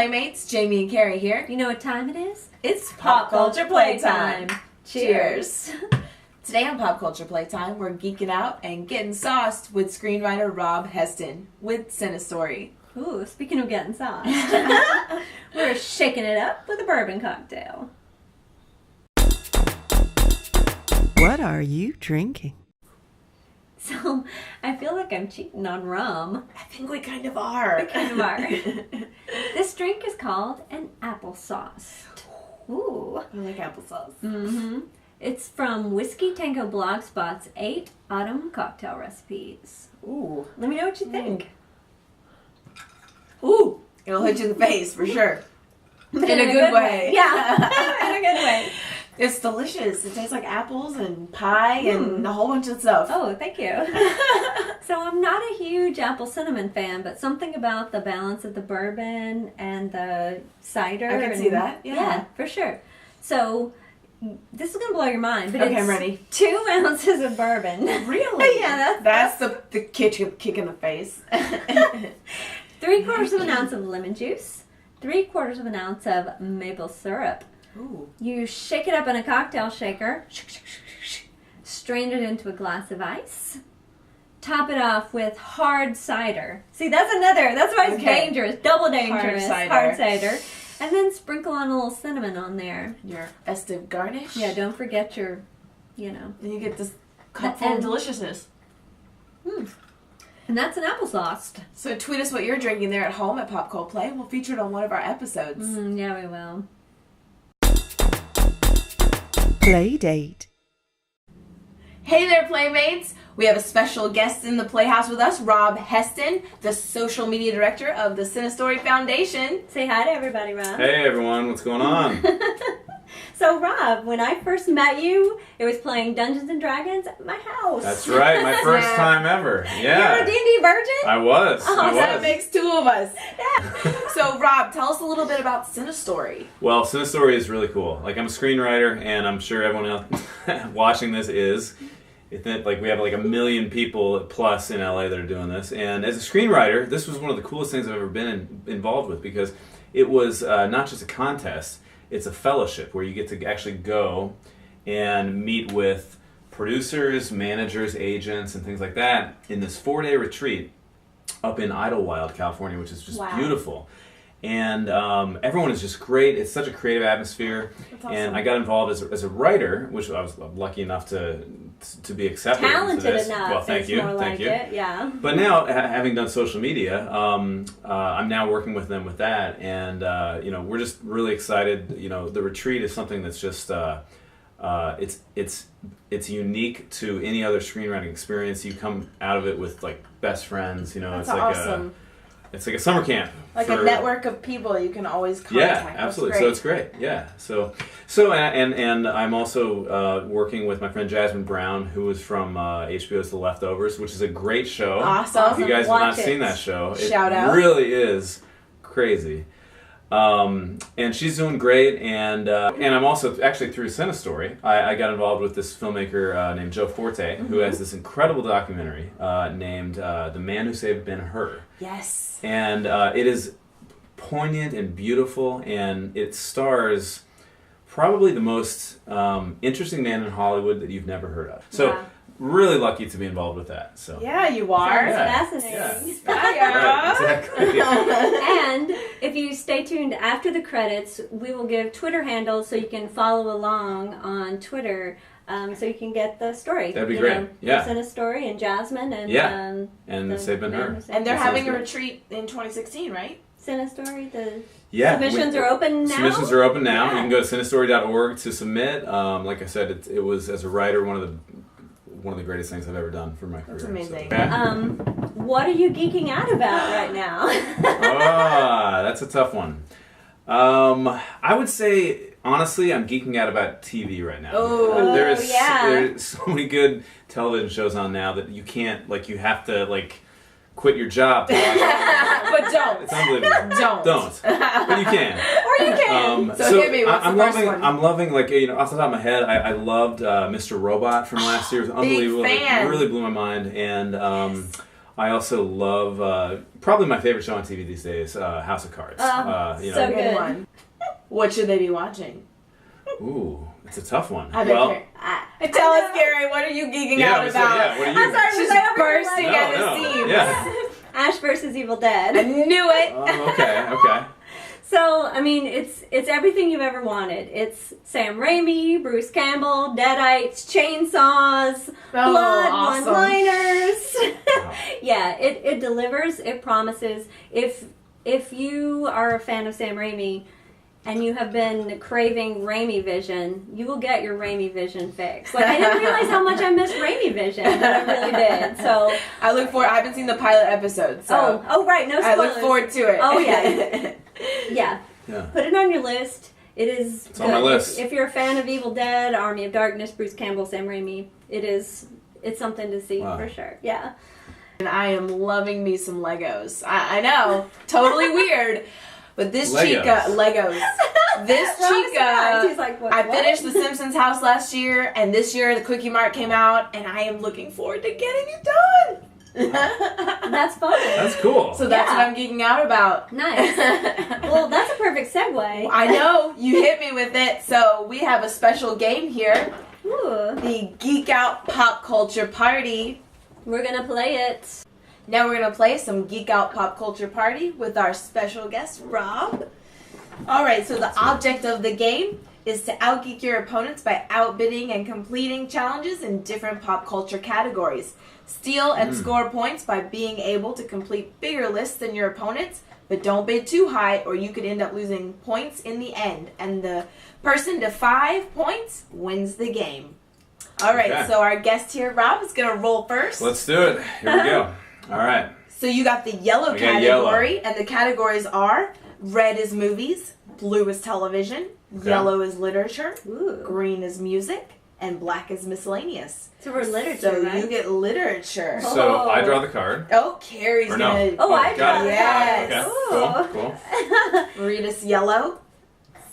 Playmates, Jamie and Carrie here. You know what time it is? It's Pop Culture Playtime. Cheers. Today on Pop Culture Playtime, we're geeking out and getting sauced with screenwriter Rob Hestand with Cinestory. Ooh, speaking of getting sauced, we're shaking it up with a bourbon cocktail. What are you drinking? So, I feel like I'm cheating on rum. I think we kind of are. This drink is called an applesauce. Ooh. I like applesauce. Mm-hmm. It's from Whiskey Tango Blogspot's 8 Autumn Cocktail Recipes. Ooh. Let me know what you think. Ooh. It'll hit you in the face for sure. In a good way. Yeah, in a good way. It's delicious. It tastes like apples and pie and a whole bunch of stuff. Oh, thank you. So I'm not a huge apple cinnamon fan, but something about the balance of the bourbon and the cider. I can see that. Yeah, for sure. So this is going to blow your mind. But okay, it's I'm ready. 2 ounces of bourbon. Really? Yeah, that's the kick in the face. 3/4 of an ounce of lemon juice. 3/4 of an ounce of maple syrup. Ooh. You shake it up in a cocktail shaker, strain it into a glass of ice, top it off with hard cider. See, that's why it's dangerous, double dangerous, hard cider. And then sprinkle on a little cinnamon on there. Your festive garnish. Yeah, don't forget your, And you get this cup full of deliciousness. And that's an applesauce. So tweet us what you're drinking there at home at Pop Cult Play. We'll feature it on one of our episodes. Yeah, we will. Play date. Hey there, Playmates! We have a special guest in the Playhouse with us, Rob Hestand, the social media director of the Cinestory Foundation. Say hi to everybody, Rob. Hey everyone, what's going on? So Rob, when I first met you, it was playing Dungeons and Dragons at my house. That's right, my first time ever. Yeah. You're a D&D virgin? I was. That makes 2 of us. Yeah. So Rob, tell us a little bit about Cinestory. Well, Cinestory is really cool. Like, I'm a screenwriter, and I'm sure everyone else watching this is. Like, we have like 1 million people plus in LA that are doing this. And as a screenwriter, this was one of the coolest things I've ever been involved with, because it was not just a contest, it's a fellowship where you get to actually go and meet with producers, managers, agents, and things like that in this 4-day retreat up in Idlewild, California, which is just beautiful. And everyone is just great. It's such a creative atmosphere. That's awesome. And I got involved as a writer, which I was lucky enough to be accepted. Talented into this. enough. Well, thank you. Thank you. Yeah. But now, having done social media, I'm now working with them with that, and we're just really excited. The retreat is something that's just it's unique to any other screenwriting experience. You come out of it with like best friends. That's it's like awesome. It's like a summer camp. Like a network of people you can always contact. Yeah, absolutely. So it's great. Yeah. So and I'm also working with my friend Jasmine Brown, who is from HBO's The Leftovers, which is a great show. Awesome. If you guys have not seen that show, Shout out. It really is crazy. And she's doing great, and I'm also actually through Cinestory. I got involved with this filmmaker named Joe Forte, who has this incredible documentary named "The Man Who Saved Ben-Hur." Yes. And it is poignant and beautiful, and it stars probably the most interesting man in Hollywood that you've never heard of. So really lucky to be involved with that. So yeah, you are. Fascinating. Yeah. Right, exactly. And if you stay tuned after the credits, we will give Twitter handles so you can follow along on Twitter. So you can get the story. That'd be great. Yeah. Cinestory and Jasmine and and Save Ben-Hur. And they're having a retreat in 2016, right? Cinestory. The submissions are open now. Submissions are open now. You can go to cinestory.org to submit. Like I said, it was as a writer one of the greatest things I've ever done for my career. That's amazing. So, what are you geeking out about right now? That's a tough one. I would say, honestly, I'm geeking out about TV right now. Oh, there's so many good television shows on now that you can't, you have to, quit your job to watch it. But don't. It's unbelievable. Don't. But you can. Or you can. So hit me. What's the first one? I'm loving, off the top of my head, I loved Mr. Robot from last year. It was unbelievable. Big fan. It really blew my mind. And I also love, probably my favorite show on TV these days, House of Cards. So good. one. What should they be watching? Ooh, it's a tough one. I bet tell us, Gary, what are you geeking out about? What are you? I'm sorry, She's was I over bursting your at leg? the seams. Yeah. Ash versus Evil I Dead. knew it. Okay. So, I mean, it's everything you've ever wanted. It's Sam Raimi, Bruce Campbell, Deadites, chainsaws, blood, awesome. one-liners. Yeah, it delivers. It promises. If you are a fan of Sam Raimi and you have been craving Raimi Vision, you will get your Raimi Vision fix. Like, I didn't realize how much I missed Raimi Vision, but I really did. So I look forward. I haven't seen the pilot episode, so oh right, no spoilers. I look forward to it. Oh yeah. Yeah. Put it on your list. It is It's on my list. If you're a fan of Evil Dead, Army of Darkness, Bruce Campbell, Sam Raimi, it's something to see for sure. Yeah. And I am loving me some Legos. I know, totally weird. But this chica, Legos. This chica, He's like, what? I finished The Simpsons house last year, and this year the Quickie Mart came out, and I am looking forward to getting it done. That's fun. That's cool. So that's what I'm geeking out about. Nice. Well, that's a perfect segue. I know, you hit me with it. So we have a special game here. Ooh. The Geek Out Pop Culture Party. We're gonna play it. Now we're going to play some Geek Out Pop Culture Party with our special guest, Rob. Alright, so the object of the game is to outgeek your opponents by outbidding and completing challenges in different pop culture categories. Steal and score points by being able to complete bigger lists than your opponents, but don't bid too high or you could end up losing points in the end. And the person to 5 points wins the game. Alright, so our guest here, Rob, is going to roll first. Let's do it. Here we go. All right. So you got the yellow category, and the categories are red is movies, blue is television, yellow is literature, green is music, and black is miscellaneous. So we're literature, So right? you get literature. So I draw the card. Oh, Carrie's Or no. gonna Oh, I got draw it. the Yes. Okay. Cool. read us yellow.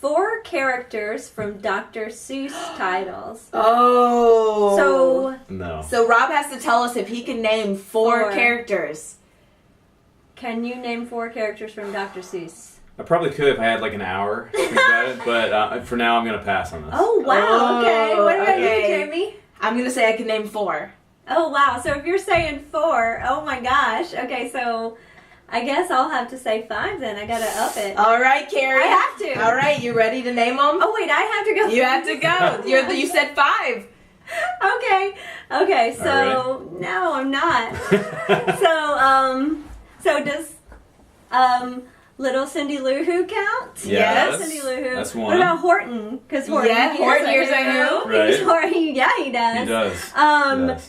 4 characters from Dr. Seuss titles. Oh. No. So Rob has to tell us if he can name 4 characters. Can you name 4 characters from Dr. Seuss? I probably could if I had like an hour to think about it, but for now I'm going to pass on this. Oh, wow. Okay. What about you, okay. Jamie? I'm gonna say I can name 4. Oh, wow. So if you're saying 4, oh my gosh. Okay, so I guess I'll have to say 5 then. I gotta up it. All right, Carrie. I have to. All right, you ready to name them? Oh, wait, I have to go. You have to go. You said 5. Okay, so no, I'm not. So does Little Cindy Lou Who count? Yes. Cindy Lou Who. That's What one. about Horton? Because Horton, Horton hears a who. Right. Horton, yeah, he does. He does.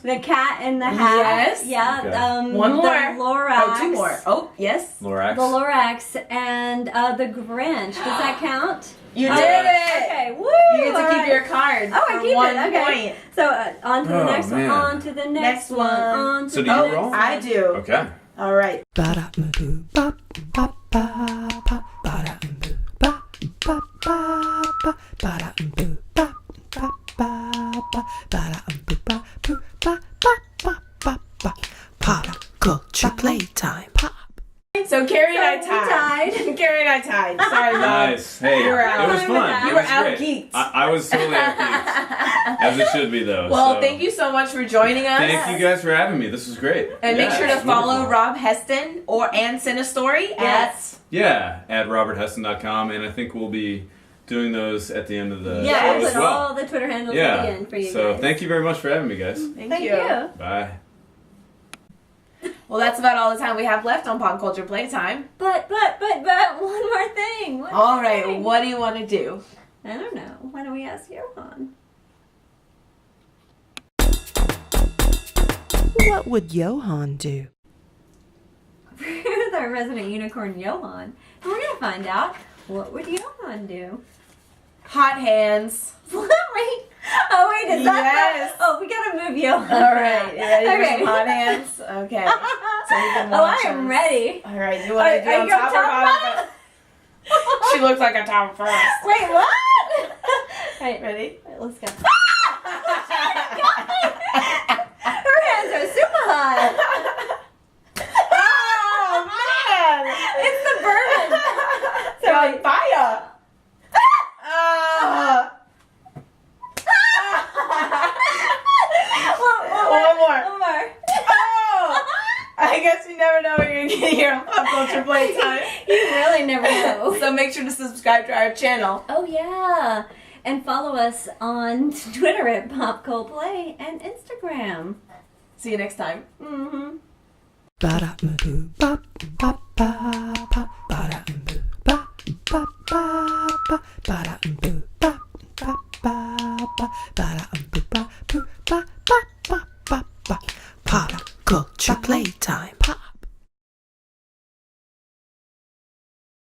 The Cat in the Hat. Yes. Yeah. Okay. One more. The Lorax. Oh, 2 more. Oh, yes. Lorax. The Lorax and the Grinch. Does that count? You Oh, did yes. it. Okay, woo! You get to all keep right. your card. Oh, I for keep 1 it. Okay. point. So on to the Oh, next one. man. On to the next one. On to So do the you next roll? I do. Okay. All right. Ba-da-boo-bop, bop, bop, bop, ba-da-boo-bop, bop, bop, bop, ba-da-boo-bop, bop, bop, bop, ba-da-boo-bop, boo, bop, bop, bop, bop, bop. Pop culture playtime. Pop. So Carrie and I So we tied. tied. Carrie and I tied. Sorry, Mom. Nice. Hey, You were out. it was fun. You It were was great. out-geeked. I was totally out-geeked. As it should be, though. Well, so. thank you so much for joining us. Thank you guys for having me. This was great. And make sure to it's follow wonderful. Rob Hestand and Cinestory Yes. at robertheston.com, and I think we'll be doing those at the end of the Yeah, show we'll as put well. all the Twitter handles at the end for you So guys. thank you very much for having me, guys. Thank you. Bye. Well, that's about all the time we have left on Pop Culture Playtime. But one more thing. One All more right, thing. what do you want to do? I don't know. Why don't we ask Johan? What would Johan do? With our resident unicorn Johan. And we're gonna find out what would Johan do. Hot hands. Wait. Oh wait, is that Yes. Oh, we gotta move Johan. All right, you ready for Okay. some hot hands? Okay. So you can Oh, watch I am us. ready. All right, you want to do Are on you on top or top bottom? She looks like a top first. Wait, what? Alright, Ready? let's go. Her hands are super hot. really never know. So make sure to subscribe to our channel. Oh yeah, and follow us on Twitter at PopColdPlay and Instagram. See you next time. Mm-hmm. Ba-da-um-boo, ba, ba, ba, ba, ba-da-um-boo, ba, ba, ba, ba, ba-da-um-boo.